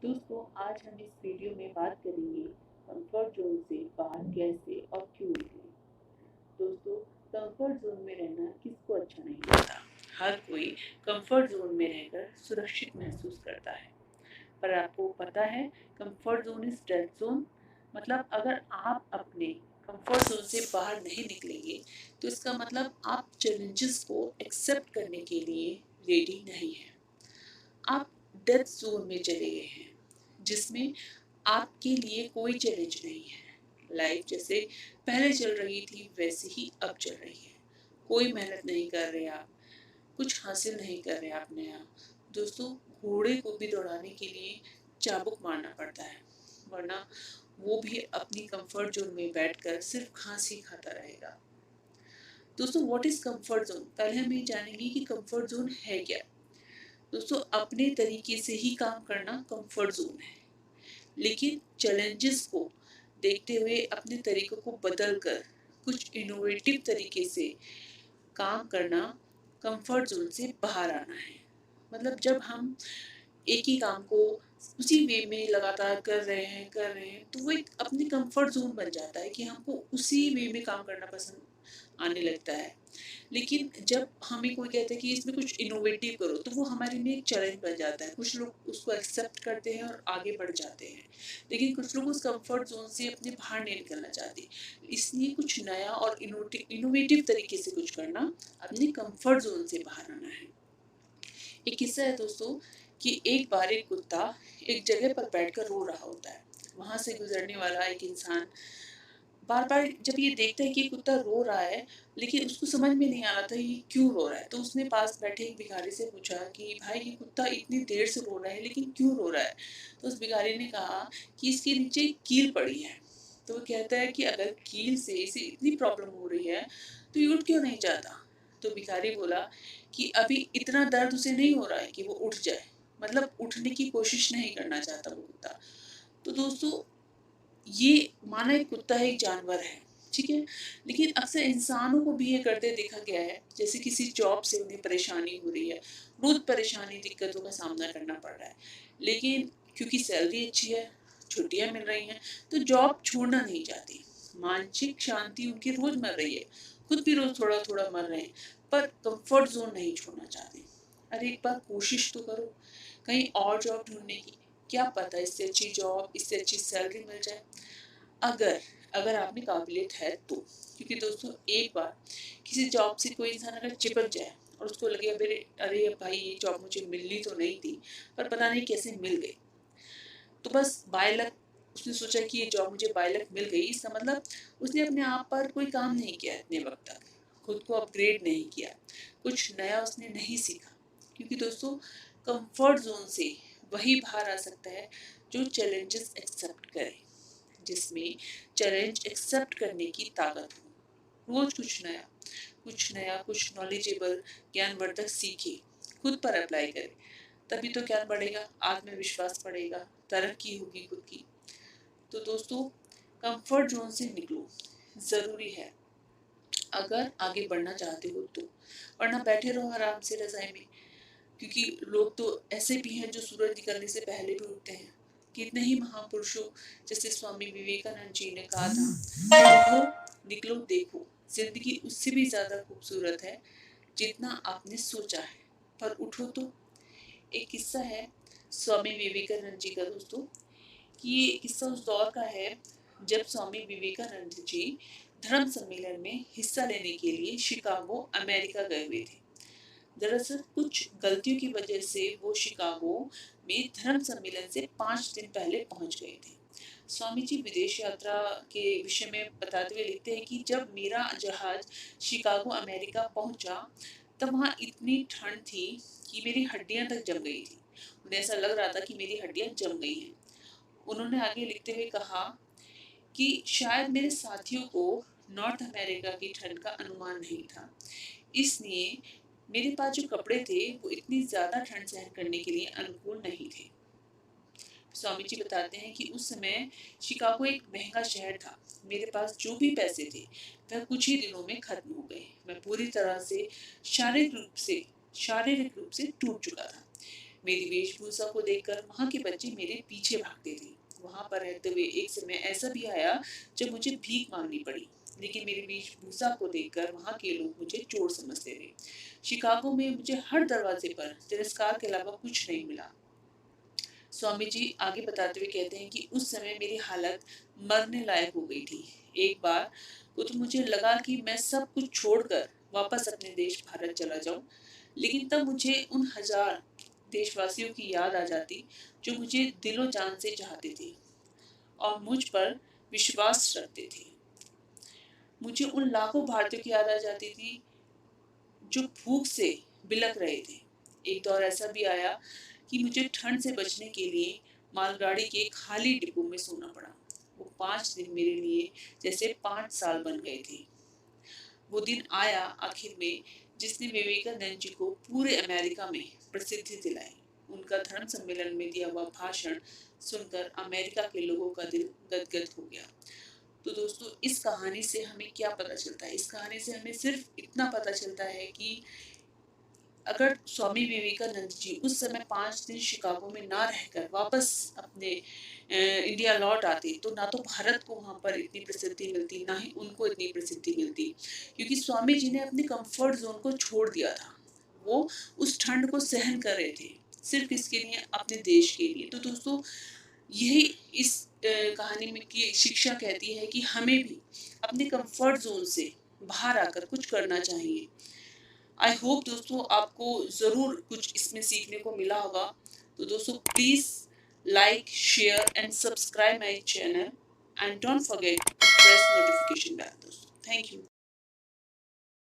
दोस्तों, आज हम इस वीडियो में बात करेंगे कंफर्ट जोन से बाहर कैसे और क्यों निकलें। दोस्तों, कंफर्ट जोन में रहना किसको अच्छा नहीं लगता। हर कोई कंफर्ट जोन में रहकर सुरक्षित महसूस करता है, पर आपको पता है comfort zone is dead zone. मतलब अगर आप अपने कंफर्ट जोन से बाहर नहीं निकलेंगे तो इसका मतलब आप चैलेंजेस को एक्सेप्ट करने के लिए रेडी नहीं हैं। आप डेथ जोन में चले गए हैं, जिसमें आपके लिए कोई चैलेंज नहीं है। लाइफ जैसे पहले चल रही थी वैसे ही अब चल रही है। कोई मेहनत नहीं कर रहे आप, कुछ हासिल नहीं कर रहे आप नया। दोस्तों, घोड़े को भी दौड़ाने के लिए चाबुक मारना पड़ता है, वरना वो भी अपनी कंफर्ट जोन में बैठकर सिर्फ घास ही खाता रहेगा। दोस्तों, व्हाट इज कंफर्ट जोन? पहले हम ये जानेंगे कि कंफर्ट जोन है क्या। दोस्तों, अपने तरीके से ही काम करना कंफर्ट जोन है, लेकिन चैलेंजेस को देखते हुए अपने तरीकों को बदल कर कुछ इनोवेटिव तरीके से काम करना कंफर्ट जोन से बाहर आना है। मतलब जब हम एक ही काम को उसी वे में लगातार कर रहे हैं तो वो एक अपनी कंफर्ट जोन बन जाता है कि हमको उसी वे में काम करना पसंद आने लगता है। लेकिन जब हमें कोई कहता है कि इसमें कुछ इनोवेटिव करो तो वो हमारे लिए एक चैलेंज बन जाता है। कुछ लोग उसको एक्सेप्ट करते हैं और आगे बढ़ जाते हैं, लेकिन कुछ लोग उस कंफर्ट जोन से अपने बाहर नहीं निकलना चाहते। इसलिए कुछ नया और इनोवेटिव तरीके से कुछ करना, अपने कंफर्ट जोन से बाहर आना है। एक किस्सा है दोस्तों कि एक बार एक कुत्ता एक जगह पर बैठकर रो रहा होता है। वहां से गुजरने वाला एक इंसान बार बार जब ये देखता है कि ये कुत्ता रो रहा है, लेकिन उसको समझ में नहीं आ रहा था ये क्यों रो रहा है, तो उसने पास बैठे एक भिखारी से पूछा कि भाई, ये कुत्ता इतनी देर से रो रहा है लेकिन क्यों रो रहा है। तो उस भिखारी ने कहा कि इसके नीचे एक कील पड़ी है। तो वो कहता है कि अगर कील से इसे इतनी प्रॉब्लम हो रही है तो ये उठ क्यों नहीं जाता। तो भिखारी बोला कि अभी इतना दर्द उसे नहीं हो रहा है कि वो उठ जाए। मतलब उठने की कोशिश नहीं करना चाहता वो कुत्ता। तो दोस्तों, ये माना एक कुत्ता है, एक जानवर है, ठीक है, लेकिन अक्सर इंसानों को भी ये करते देखा गया है। जैसे किसी जॉब से उन्हें परेशानी हो रही है, रोज परेशानी दिक्कतों का सामना करना पड़ रहा है, लेकिन क्योंकि सैलरी अच्छी है, छुट्टियां मिल रही हैं, तो जॉब छोड़ना नहीं चाहती। मानसिक शांति उनकी रोज मर रही है, खुद भी रोज थोड़ा थोड़ा मर रहे हैं, पर कंफर्ट जोन नहीं छोड़ना चाहते। अरे एक बार कोशिश तो करो कहीं और जॉब ढूंढने की। क्या पता इससे अच्छी जॉब, इससे अच्छी सैलरी मिल जाए, अगर अगर आप में काबिलियत है तो। क्योंकि दोस्तों, एक बार किसी जॉब से कोई इंसान अगर चिपक जाए और उसको लगे अरे अरे भाई, ये जॉब मुझे मिलनी तो नहीं थी पर पता नहीं कैसे मिल गई, तो बस बाय लक उसने सोचा कि ये जॉब मुझे बाय लक मिल गई। इसका मतलब उसने अपने आप पर कोई काम नहीं किया इतने वक्त तक, खुद को अपग्रेड नहीं किया, कुछ नया उसने नहीं सीखा। क्योंकि दोस्तों, कंफर्ट जोन से वही बाहर आ सकता है जो चैलेंजेस एक्सेप्ट करे, जिसमें चैलेंज एक्सेप्ट करने की ताकत हो। रोज कुछ नया कुछ नॉलेजेबल ज्ञानवर्धक सीखे, खुद पर अप्लाई करे, तभी तो ज्ञान बढ़ेगा, आत्मविश्वास बढ़ेगा, तरक्की होगी खुद की। तो दोस्तों, कंफर्ट जोन से निकलो, जरूरी है अगर आगे बढ़ना चाहते हो तो, वरना बैठे रहो आराम से रजाई में। क्योंकि लोग तो ऐसे भी हैं जो सूरज निकलने से पहले भी उठते हैं। कितने ही महापुरुषों जैसे स्वामी विवेकानंद जी ने कहा था, उठो निकलो देखो, जिंदगी उससे भी ज्यादा खूबसूरत है जितना आपने सोचा है, पर उठो तो। एक किस्सा है स्वामी विवेकानंद जी का दोस्तों, कि ये किस्सा उस दौर का है जब स्वामी विवेकानंद जी धर्म सम्मेलन में हिस्सा लेने के लिए शिकागो अमेरिका गए हुए थे। दरअसल कुछ गलतियों की वजह से वो शिकागो में धर्म सम्मेलन से 5 दिन पहले पहुंच गए थे। स्वामी जी विदेश यात्रा के विषय में बताते हुए लिखते हैं कि जब मेरा जहाज शिकागो अमेरिका पहुंचा तब वहाँ इतनी ठंड थी कि मेरी हड्डियां तक जम गई थी। उन्हें ऐसा लग रहा था कि मेरी हड्डियां जम गई हैं। उन्होंने आगे लिखते हुए कहा कि शायद मेरे साथियों को नॉर्थ अमेरिका की ठंड का अनुमान नहीं था, इसलिए मेरे पास जो कपड़े थे वो इतनी ज्यादा ठंड सहन करने के लिए अनुकूल नहीं थे। स्वामी जी बताते हैं कि उस समय शिकागो एक महंगा शहर था। मेरे पास जो भी पैसे थे वह कुछ ही दिनों में खत्म हो गए। मैं पूरी तरह से शारीरिक रूप से शारीरिक रूप से टूट चुका था। मेरी वेशभूषा को देखकर वहाँ के बच्चे मेरे पीछे भागते थे। वहाँ पर रहते हुए एक समय ऐसा भी आया जब मुझे भीख मांगनी पड़ी, लेकिन मेरी वेशभूषा को देखकर वहाँ के लोग मुझे चोर समझते थे। शिकागो में मुझे हर दरवाजे पर तिरस्कार के अलावा कुछ नहीं मिला। स्वामी जी आगे बताते हुए कहते हैं कि उस समय मेरी हालत मरने लायक हो गई थी। एक बार को तो मुझे लगा कि मैं सब कुछ छोड़कर वापस अपने देश भारत चला जाऊं, लेकिन तब मुझे उन हजार देशवासियों की याद आ जाती जो मुझे दिलो जान से चाहते थे और मुझ पर विश्वास रखते थे। मुझे उन लाखों भारतीयों की याद आ जाती थी जो भूख से बिलख रहे थे। एक दौर ऐसा भी आया कि मुझे ठंड से बचने के लिए मालगाड़ी के खाली डिब्बों में सोना पड़ा। वो 5 दिन मेरे लिए जैसे 5 साल बन गए थे। वो दिन आया आखिर में जिसने विवेकानंद जी को पूरे अमेरिका में प्रसिद्धि दिलाई। उनका धर्म सम्मेलन में दिया हुआ भाषण सुनकर अमेरिका के लोगों का दिल गदगद हो गया। तो दोस्तों, इस कहानी से हमें क्या पता चलता है? इस कहानी से हमें सिर्फ इतना पता चलता है कि अगर स्वामी विवेकानंद जी उस समय 5 दिन शिकागो में ना रहकर वापस अपने इंडिया लौट आते तो ना तो भारत को वहाँ पर इतनी प्रसिद्धि मिलती, ना ही उनको इतनी प्रसिद्धि मिलती, क्योंकि स्वामी जी ने अपने कंफर्ट जोन को छोड़ दिया था। वो उस ठंड को सहन कर रहे थे सिर्फ इसके लिए, अपने देश के लिए। तो दोस्तों, यही इस कहानी में की शिक्षा कहती है कि हमें भी अपने कंफर्ट जोन से बाहर आकर कुछ करना चाहिए। आई होप दोस्तों आपको ज़रूर कुछ इसमें सीखने को मिला होगा। तो दोस्तों, please like, share and subscribe my channel and don't forget to press notification bell दोस्तों। Thank you.